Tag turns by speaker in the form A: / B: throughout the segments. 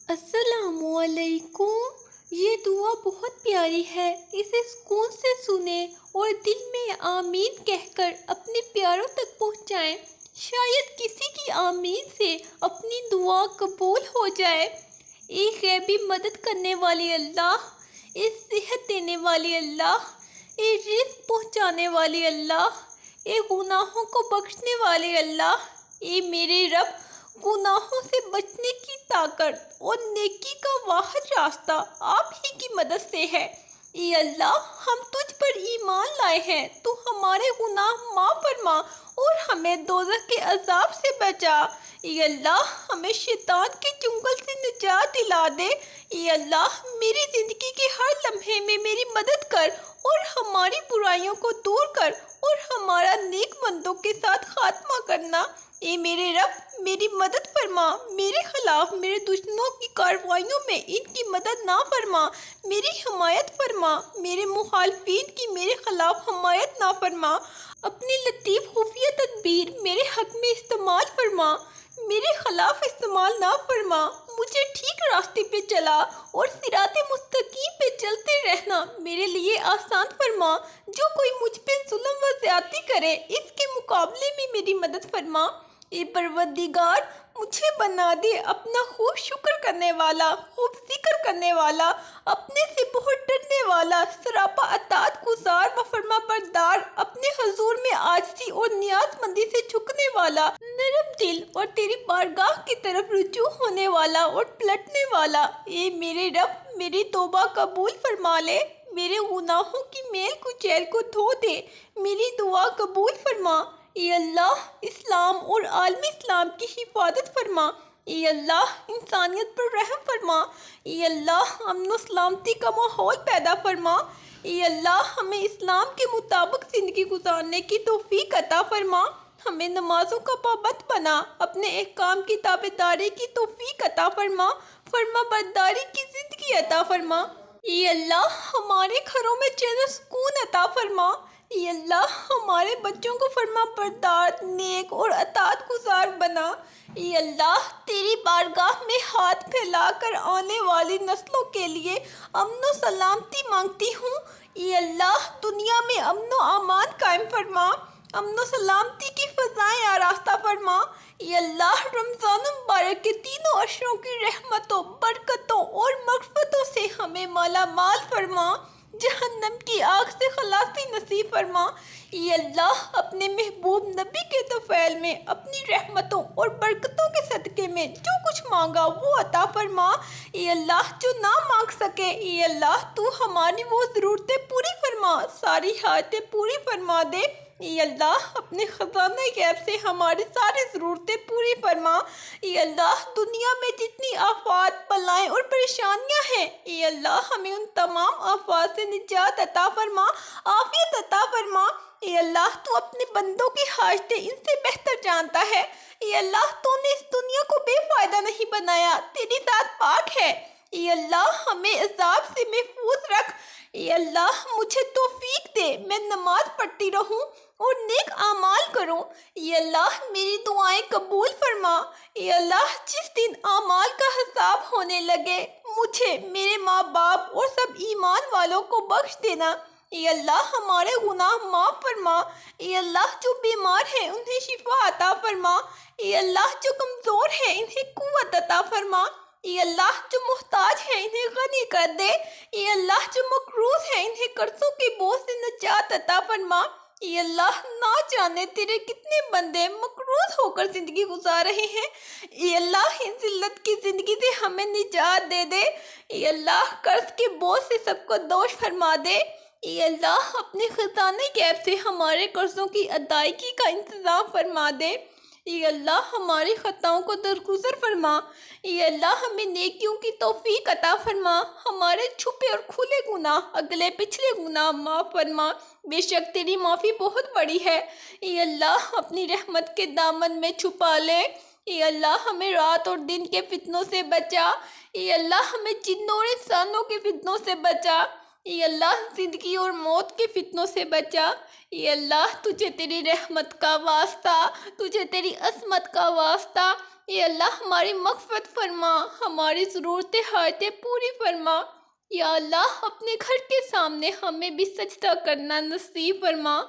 A: السلام علیکم۔ یہ دعا بہت پیاری ہے، اسے سکون سے سنیں اور دل میں آمین کہہ کر اپنے پیاروں تک پہنچائیں۔ شاید کسی کی آمین سے اپنی دعا قبول ہو جائے۔ اے غیبی مدد کرنے والے اللہ، اے صحت دینے والے اللہ، اے رزق پہنچانے والے اللہ، اے گناہوں کو بخشنے والے اللہ، اے میرے رب، گناہوں سے بچنے کی طاقت اور نیکی کا واحد راستہ آپ ہی کی مدد سے ہے۔ اے اللہ، ہم تجھ پر ایمان لائے ہیں، تو ہمارے گناہ معاف فرما اور ہمیں دوزخ کے عذاب سے بچا۔ اے اللہ، ہمیں شیطان کے چنگل سے نجات دلا دے۔ اے اللہ، میری زندگی کے ہر لمحے میں میری مدد کر اور ہماری برائیوں کو دور کر اور ہمارا نیک بندوں کے ساتھ خاتمہ کرنا۔ اے میرے رب، میری مدد فرما، میرے خلاف میرے دشمنوں کی کارروائیوں میں ان کی مدد نہ فرما، میری حمایت فرما، میرے مخالفین کی میرے خلاف حمایت نہ فرما، اپنی لطیف خفیہ تدبیر میرے حق میں استعمال فرما، میرے خلاف استعمال نہ فرما، مجھے ٹھیک راستے پہ چلا اور صراط مستقیم پہ چلتے رہنا میرے لیے آسان فرما۔ جو کوئی مجھ پہ ظلم و زیادتی کرے، اس کے مقابلے میں میری مدد فرما۔ اے پروردگار، مجھے بنا دے اپنا خوب شکر کرنے والا، خوب ذکر کرنے والا، اپنے سے بہت ڈرنے والا، سراپا اطاعت گزار و فرما بردار، اپنے حضور میں عاجزی اور نیاز مندی سے جھکنے والا، نرم دل اور تیری بارگاہ کی طرف رجوع ہونے والا اور پلٹنے والا۔ اے میرے رب، میری توبہ قبول فرما لے، میرے گناہوں کی میل کچیل کو دھو دے، میری دعا قبول فرما۔ اے اللہ، اسلام اور عالم اسلام کی حفاظت فرما۔ اے اللہ، انسانیت پر رحم فرما۔ اے اللہ، امن و سلامتی کا ماحول پیدا فرما۔ اے اللہ، ہمیں اسلام کے مطابق زندگی گزارنے کی توفیق عطا فرما۔ ہمیں نمازوں کا پابند بنا، اپنے احکام کی تابعداری کی توفیق عطا فرما، فرما برداری کی زندگی عطا فرما۔ اے اللہ، ہمارے گھروں میں چین و سکون عطا فرما۔ اے اللہ، ہمارے بچوں کو فرما بردار، نیک اور اطاعت گزار بنا۔ اے اللہ، تیری بارگاہ میں ہاتھ پھیلا کر آنے والی نسلوں کے لیے امن و سلامتی مانگتی ہوں۔ اے اللہ، دنیا میں امن و امان قائم فرما، امن و سلامتی کی فضائیں آراستہ فرما۔ اے اللہ، رمضان مبارک کے تینوں عشروں کی رحمتوں، برکتوں اور مغفرتوں سے ہمیں مالا مال فرما، جہنم کی آگ سے خلاصی نصیب فرما۔ اے اللہ، اپنے محبوب نبی کے طفیل میں اپنی رحمتوں اور برکتوں کے صدقے میں جو کچھ مانگا وہ عطا فرما۔ اے اللہ، جو نہ مانگ سکے، اے اللہ تو ہماری وہ ضرورتیں پوری فرما، ساری حاجتیں پوری فرما دے۔ اے اللہ، اپنے خزانہ غیب سے ہماری ساری ضرورتیں پوری فرما۔ اے اللہ، دنیا میں جتنی آفات، بلائیں اور پریشانیاں ہیں، اے اللہ ہمیں ان تمام آفات سے نجات عطا فرما، عافیت عطا فرما۔ اے اللہ، تو اپنے بندوں کی حاجتیں ان سے بہتر جانتا ہے۔ اے اللہ، تو نے اس دنیا کو بے فائدہ نہیں بنایا، تیری ذات پاک ہے۔ اے اللہ، ہمیں عذاب سے محفوظ رکھ۔ اے اللہ، مجھے توفیق دے، میں نماز پڑھتی رہوں اور نیک اعمال کروں۔ اے اللہ، میری دعائیں قبول فرما۔ اے اللہ، جس دن اعمال کا حساب ہونے لگے، مجھے، میرے ماں باپ اور سب ایمان والوں کو بخش دینا۔ اے اللہ، ہمارے گناہ معاف فرما۔ اے اللہ، جو بیمار ہیں انہیں شفا عطا فرما۔ اے اللہ، جو کمزور ہیں انہیں قوت عطا فرما۔ اے اللہ، جو محتاج ہیں انہیں غنی کر دے۔ اے اللہ، جو مقروض ہیں انہیں قرضوں کے بوجھ سے نجات عطا فرما۔ اے اللہ، نہ جانے تیرے کتنے بندے مقروض ہو کر زندگی گزار رہے ہیں۔ اے اللہ، ان ذلت کی زندگی سے ہمیں نجات دے دے۔ اے اللہ، قرض کے بوجھ سے سب کو دوش فرما دے۔ اے اللہ، اپنے خزانہ غیب سے ہمارے قرضوں کی ادائیگی کا انتظام فرما دے۔ اے اللہ، ہماری خطاؤں کو درگزر فرما۔ اے اللہ، ہمیں نیکیوں کی توفیق عطا فرما، ہمارے چھپے اور کھلے گناہ، اگلے پچھلے گناہ معاف فرما، بے شک تیری معافی بہت بڑی ہے۔ اے اللہ، اپنی رحمت کے دامن میں چھپا لے۔ اے اللہ، ہمیں رات اور دن کے فتنوں سے بچا۔ اے اللہ، ہمیں جنوں اور انسانوں کے فتنوں سے بچا۔ اے اللہ زندگی اور موت کے فتنوں سے بچا۔ اے اللہ تجھے تیری رحمت کا واسطہ، تجھے تیری عظمت کا واسطہ، اے اللہ ہماری مغفرت فرما، ہماری ضرورتیں حاجتیں پوری فرما۔ یا اللہ اپنے گھر کے سامنے ہمیں بھی سجدہ کرنا نصیب فرما۔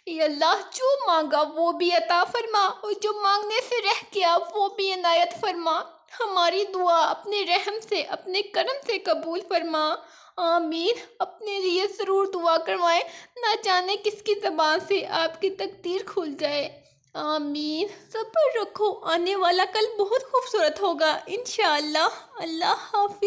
A: اے اللہ جو مانگا وہ بھی عطا فرما، اور جو مانگنے سے رہ گیا وہ بھی عنایت فرما۔ ہماری دعا اپنے رحم سے اپنے کرم سے قبول فرما۔ آمین۔ اپنے لیے ضرور دعا کروائیں، نہ جانے کس کی زبان سے آپ کی تقدیر کھل جائے۔ آمین۔ صبر رکھو، آنے والا کل بہت خوبصورت ہوگا انشاءاللہ۔ اللہ حافظ۔